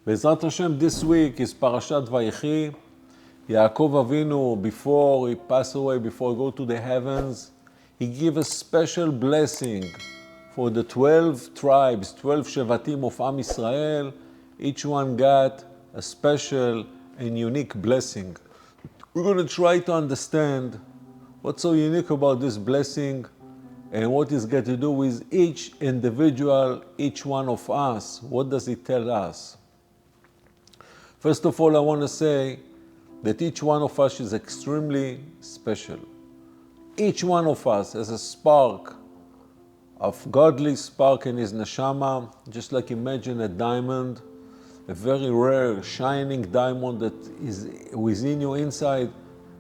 Bezrat Hashem, this week is Parashat Vayechi. Yaakov Avinu, before he passed away, before he go to the heavens, he gave a special blessing for the 12 tribes, 12 Shevatim of Am Yisrael. Each one got a special and unique blessing. We're going to try to understand what's so unique about this blessing and what it's got to do with each individual, each one of us. What does it tell us? First of all, I want to say that each one of us is extremely special. Each one of us has a spark of godly spark in his neshama, just like imagine a diamond, a very rare, shining diamond that is within you inside.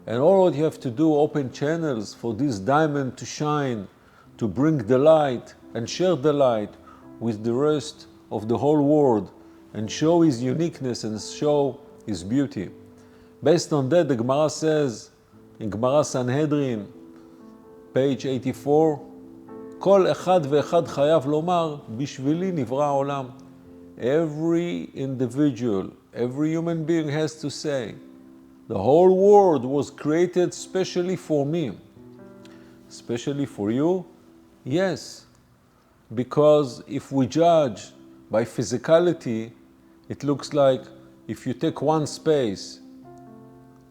And all what you have to do, open channels for this diamond to shine, to bring the light and share the light with the rest of the whole world and show his uniqueness and show his beauty. Based on that, the Gemara says, in Gemara Sanhedrin, page 84, כל אחד ואחד חייב לומר, בשבילי נברא העולם. Every individual, every human being has to say, the whole world was created specially for me. Especially for you? Yes. Because if we judge by physicality, it looks like if you take one space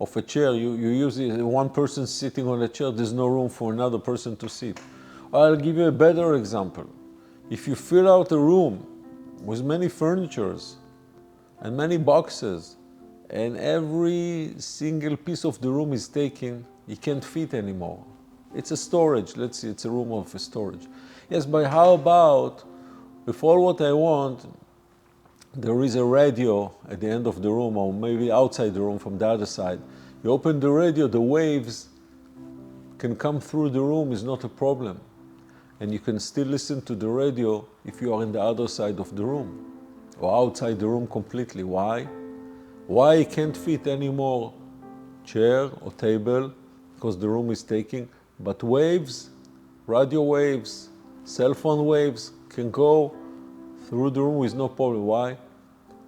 of a chair, you use it, one person sitting on a chair, there's no room for another person to sit. I'll give you a better example. If you fill out a room with many furnitures and many boxes, and every single piece of the room is taken, you can't fit anymore. It's a storage, let's see, it's a room of storage. Yes, but how about, if all what I want, there is a radio at the end of the room, or maybe outside the room from the other side. You open the radio, the waves can come through the room, is not a problem. And you can still listen to the radio if you are in the other side of the room or outside the room completely. Why? Why it can't fit any more chair or table? Because the room is taking. But waves, radio waves, cell phone waves can go through the room with no problem. Why?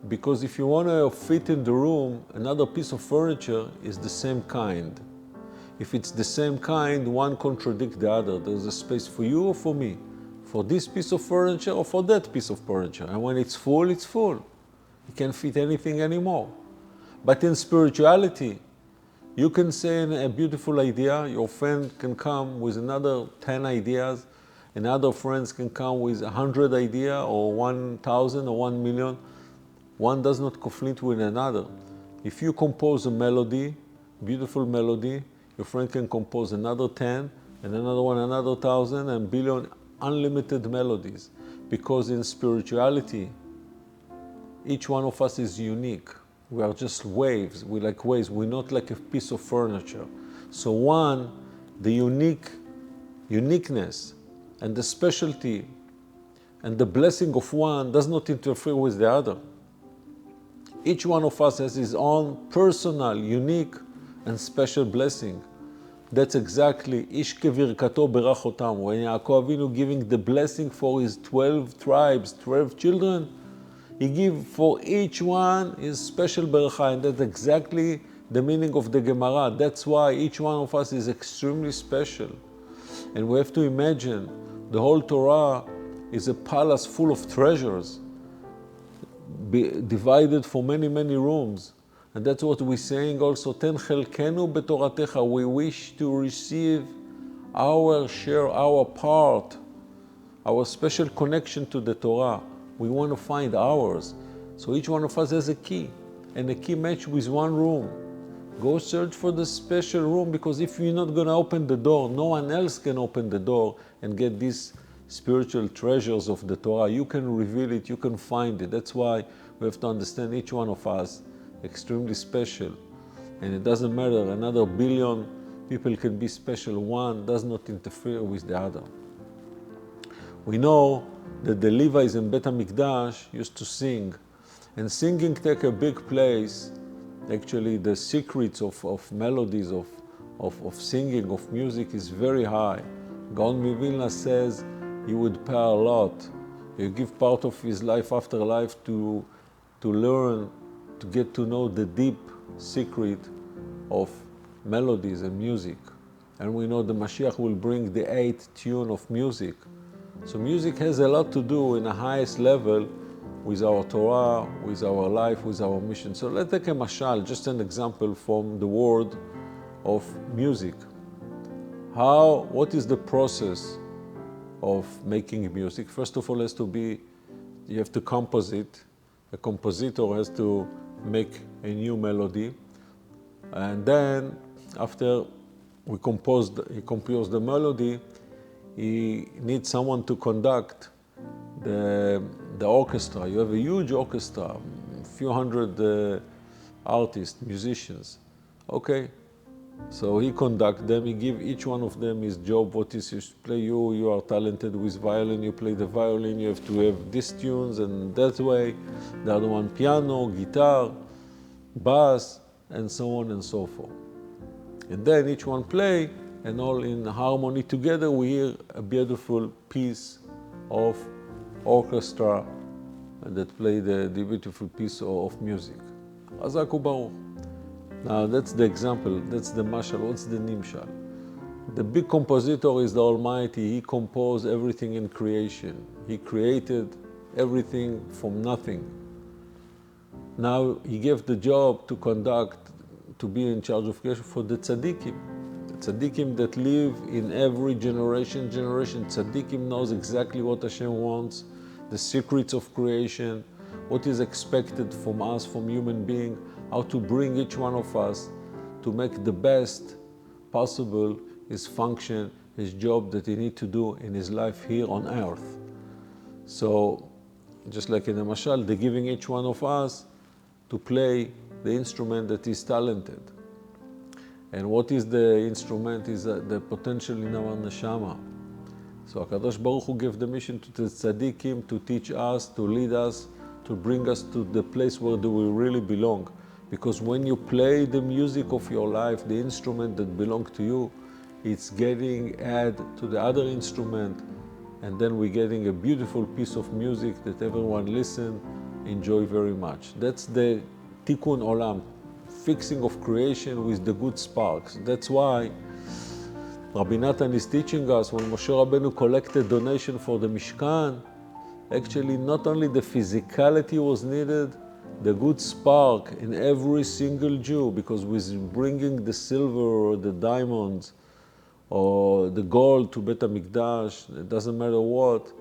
Because if you want to fit in the room, another piece of furniture is the same kind. If it's the same kind, one contradicts the other. There's a space for you or for me, for this piece of furniture or for that piece of furniture. And when it's full, it's full. You can't fit anything anymore. But in spirituality, you can say a beautiful idea, your friend can come with another 10 ideas, and other friends can come with 100 ideas or 1,000 or 1 million. One does not conflict with another. If you compose a melody, beautiful melody, your friend can compose another 10, and another one, another 1,000, and billion, unlimited melodies. Because in spirituality, each one of us is unique. We are just waves. We're like waves. We're not like a piece of furniture. So one, the uniqueness and the specialty and the blessing of one does not interfere with the other. Each one of us has his own personal, unique, and special blessing. That's exactly Ish kevirkato berach otam. When Yaakov Avinu giving the blessing for his 12 tribes, 12 children, he give for each one his special beracha, and that's exactly the meaning of the Gemara. That's why each one of us is extremely special. And we have to imagine the whole Torah is a palace full of treasures, divided for many, many rooms. And that's what we're saying also, Ten chelkenu betoratecha. We wish to receive our share, our part, our special connection to the Torah. We want to find ours. So each one of us has a key, and a key match with one room. Go search for the special room, because if you're not going to open the door, no one else can open the door and get these spiritual treasures of the Torah. You can reveal it, you can find it. That's why we have to understand each one of us extremely special. And it doesn't matter, another billion people can be special. One does not interfere with the other. We know that the Levites in Bet HaMikdash used to sing, and singing take a big place. Actually, the secrets of melodies, of singing, of music is very high. Gaon Mivilna says he would pay a lot. He give part of his life after life to to learn, to get to know the deep secret of melodies and music. And we know the Mashiach will bring the 8th tune of music. So music has a lot to do in the highest level with our Torah, with our life, with our mission. So let's take a mashal, just an example from the world of music. What is the process of making music? First of all, you have to compose it. A compositor has to make a new melody. And then after he composed the melody, he needs someone to conduct the orchestra. You have a huge orchestra, a few hundred artists, musicians. Okay, so he conduct them, he give each one of them his job, what is you play, you are talented with violin, you play the violin, you have to have these tunes and that way, the other one piano, guitar, bass, and so on and so forth. And then each one play, and all in harmony together we hear a beautiful piece of orchestra that play the beautiful piece of music. Hazak u'baruch. Now that's the example, that's the mashal. What's the nimshal? The big compositor is the Almighty. He composed everything in creation. He created everything from nothing. Now he gave the job to conduct, to be in charge of creation for the tzaddikim. The tzaddikim that live in every generation. Tzaddikim knows exactly what Hashem wants, the secrets of creation, what is expected from us, from human being, how to bring each one of us to make the best possible his function, his job that he needs to do in his life here on earth. So, just like in the mashal, they're giving each one of us to play the instrument that is talented. And what is the instrument? Is the potential in our neshama. So HaKadosh Baruch Hu gave the mission to the tzaddikim to teach us, to lead us, to bring us to the place where we really belong. Because when you play the music of your life, the instrument that belongs to you, it's getting added to the other instrument, and then we're getting a beautiful piece of music that everyone listen, enjoy very much. That's the tikkun olam, fixing of creation with the good sparks. That's why Rabbi Natan is teaching us when Moshe Rabbeinu collected donation for the Mishkan, actually not only the physicality was needed, the good spark in every single Jew, because with bringing the silver or the diamonds or the gold to Bet HaMikdash, it doesn't matter what,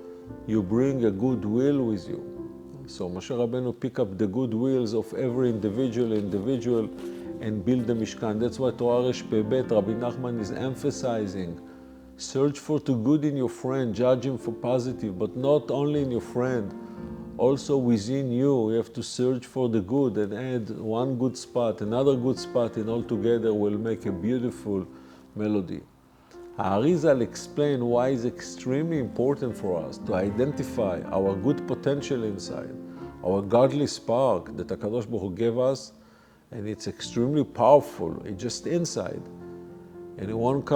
you bring a good will with you. So Moshe Rabbeinu pick up the good wills of every individual and build the Mishkan. That's why Torah Resh Pebet, Rabbi Nachman is emphasizing, search for the good in your friend, judge him for positive, but not only in your friend, also within you. You have to search for the good and add one good spot, another good spot, and all together will make a beautiful melody. Ha'arizal explain why it's extremely important for us to identify our good potential inside, our godly spark that HaKadosh Baruch Hu gave us, and it's extremely powerful. It's just inside, and it won't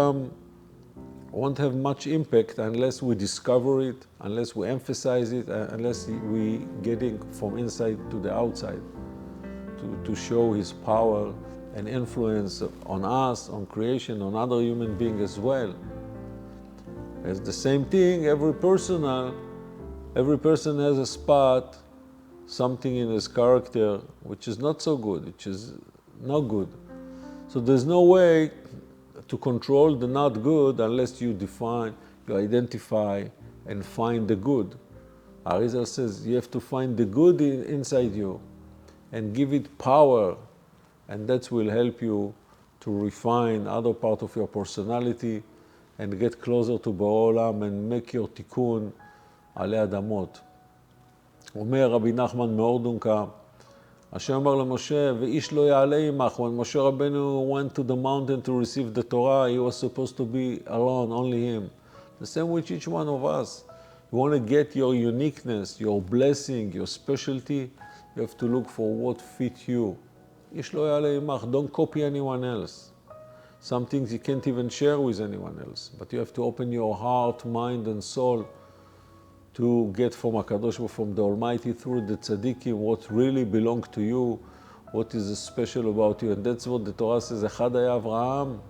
have much impact unless we discover it, unless we emphasize it, unless we get it from inside to the outside to show His power and influence on us, on creation, on other human beings as well. It's the same thing, every person has a spot, something in his character which is not so good, which is not good. So there's no way to control the not good unless you define, you identify and find the good. Arizal says you have to find the good inside you and give it power, and that will help you to refine other part of your personality and get closer to Borei Olam and make your tikkun עלי אדמות. אומר רבי נחמן מאורדונקה, השם אמר למשה, ואיש לא יעלה עמך. When Moshe Rabbeinu went to the mountain to receive the Torah, he was supposed to be alone, only him. The same with each one of us. You want to get your uniqueness, your blessing, your specialty, you have to look for what fits you. איש לא יעלה עמך. Don't copy anyone else. Some things you can't even share with anyone else, but you have to open your heart, mind, and soul to get from HaKadosh Baruch Hu, from the Almighty through the tzaddikim, what really belongs to you, what is special about you. And that's what the Torah says, Echad haya Avraham.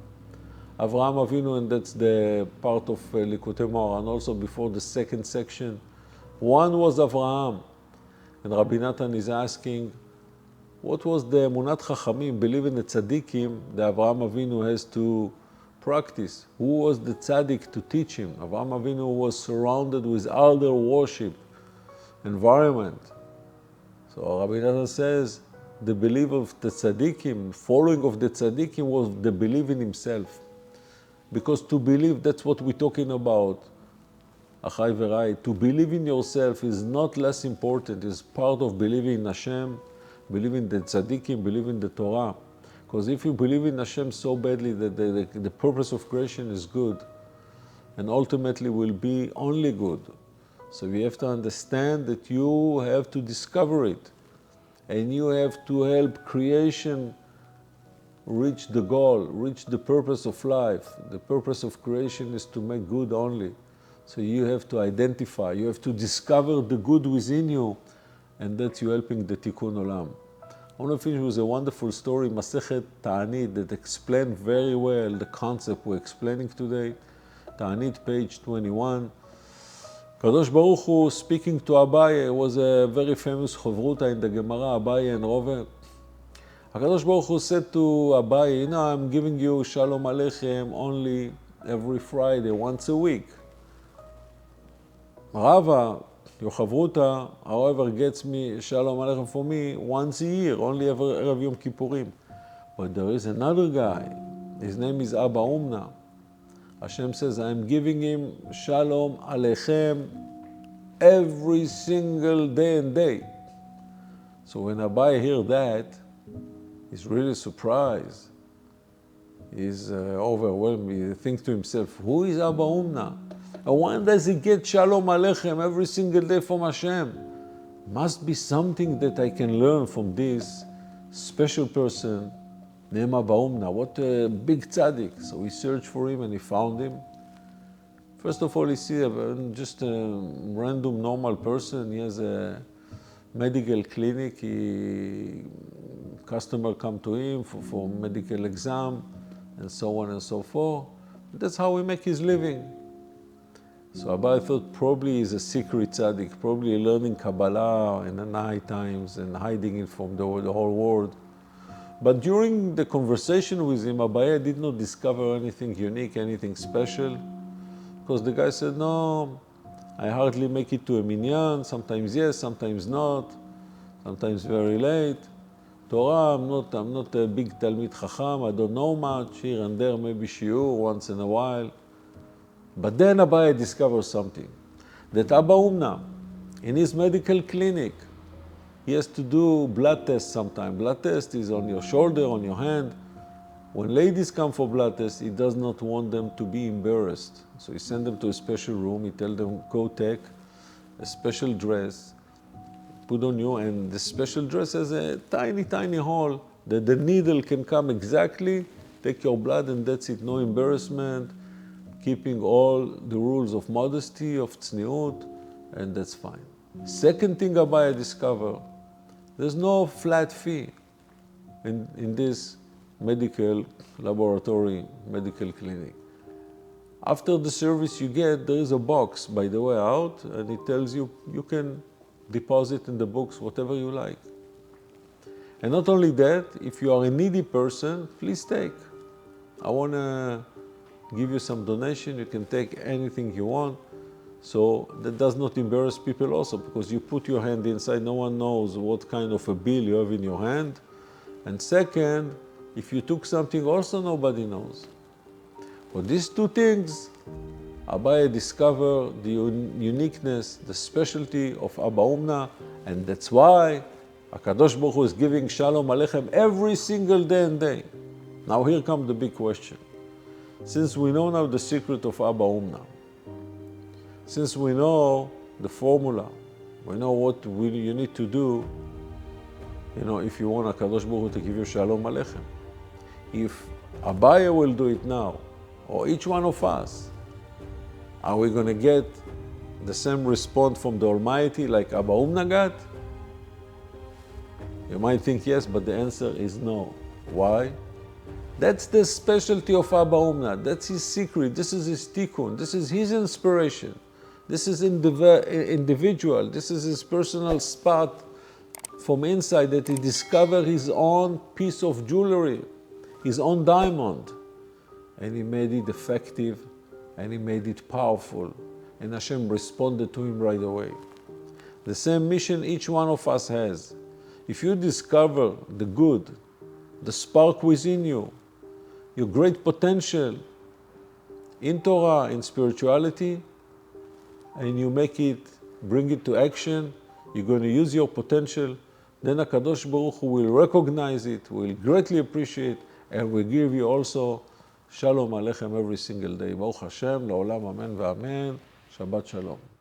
Avraham Avinu, and that's the part of Likutei Moharan, and also before the second section. One was Avraham. And Rabbi Natan is asking, what was the Emunat Chachamim, believe in the tzaddikim, that Avraham Avinu has to practice? Who was the tzaddik to teach him? Avraham Avinu was surrounded with elder worship environment. So Rabbi Natan says, the belief of the tzaddikim, following of the tzaddikim, was the belief in himself. Because to believe, that's what we're talking about. Achai v'rai, to believe in yourself is not less important. It's part of believing in Hashem, believing in the tzaddikim, believing in the Torah. Because if you believe in Hashem so badly that the purpose of creation is good, and ultimately will be only good. So we have to understand that you have to discover it. And you have to help creation reach the goal, reach the purpose of life. The purpose of creation is to make good only. So you have to identify, you have to discover the good within you, and that's you helping the Tikkun Olam. I want to finish with a wonderful story, Masechet Ta'anit, that explained very well the concept we're explaining today. Ta'anit, page 21. Kadosh Baruch Hu speaking to Abaye, was a very famous chavruta in the Gemara, Abaye and Rove. HaKadosh Baruch Hu said to Abaye, I'm giving you Shalom Aleichem only every Friday, once a week. Rava, your chavruta, however, gets me Shalom Aleichem for me once a year, only every Erev Yom Kippurim. But there is another guy, his name is Abba Umna. Hashem says, I'm giving him Shalom Aleichem every single day and day. So when Abai hears that, he's really surprised. He's overwhelmed. He thinks to himself, who is Abba Umna? And when does he get Shalom Aleichem every single day from Hashem? Must be something that I can learn from this special person named Abba Umna. What a big tzaddik. So he searched for him and he found him. First of all, he sees just a random normal person. He has a medical clinic. Customer come to him for medical exam and so on and so forth. That's how he make his living. So Abai thought probably he's a secret tzaddik, probably learning Kabbalah in the night times and hiding it from the whole world. But during the conversation with him, Abai did not discover anything unique, anything special, because the guy said, no, I hardly make it to a minyan, sometimes yes, sometimes not, sometimes very late. Torah, I'm not a big Talmid Chacham, I don't know much, here and there maybe shiur once in a while. But then Abai discovered something, that Abba Umna, in his medical clinic, he has to do blood tests sometimes. Blood test is on your shoulder, on your hand. When ladies come for blood tests, he does not want them to be embarrassed. So he sends them to a special room, he tells them, go take a special dress, put on you, and the special dress has a tiny, tiny hole that the needle can come exactly, take your blood, and that's it, no embarrassment, keeping all the rules of modesty, of tzniut, and that's fine. Second thing Abai discovered, there's no flat fee in this medical laboratory, medical clinic. After the service you get, there is a box by the way out, and it tells you, you can deposit in the box whatever you like. And not only that, if you are a needy person, please take. I want to give you some donation, you can take anything you want. So that does not embarrass people also, because you put your hand inside, no one knows what kind of a bill you have in your hand. And second, if you took something also nobody knows. For these two things, Abai discovered the uniqueness, the specialty of Abba Umna, and that's why HaKadosh Baruch Hu is giving Shalom Aleichem every single day and day. Now here comes the big question. Since we know now the secret of Abba Umna, since we know the formula, we know what you need to do, if you want HaKadosh Baruch Hu to give you Shalom Aleichem. If Abaye will do it now, or each one of us, are we going to get the same response from the Almighty like Abba Umna got? You might think yes, but the answer is no. Why? That's the specialty of Abba Umna. That's his secret. This is his tikkun. This is his inspiration. This is individual. This is his personal spot from inside that he discovered his own piece of jewelry, his own diamond. And he made it effective and he made it powerful. And Hashem responded to him right away. The same mission each one of us has. If you discover the good, the spark within you, your great potential in Torah, in spirituality, and you bring it to action, you're going to use your potential, then HaKadosh Baruch Hu will recognize it, will greatly appreciate, and will give you also Shalom Aleichem every single day. Baruch Hashem, La'olam Amen V'Amen. Shabbat Shalom.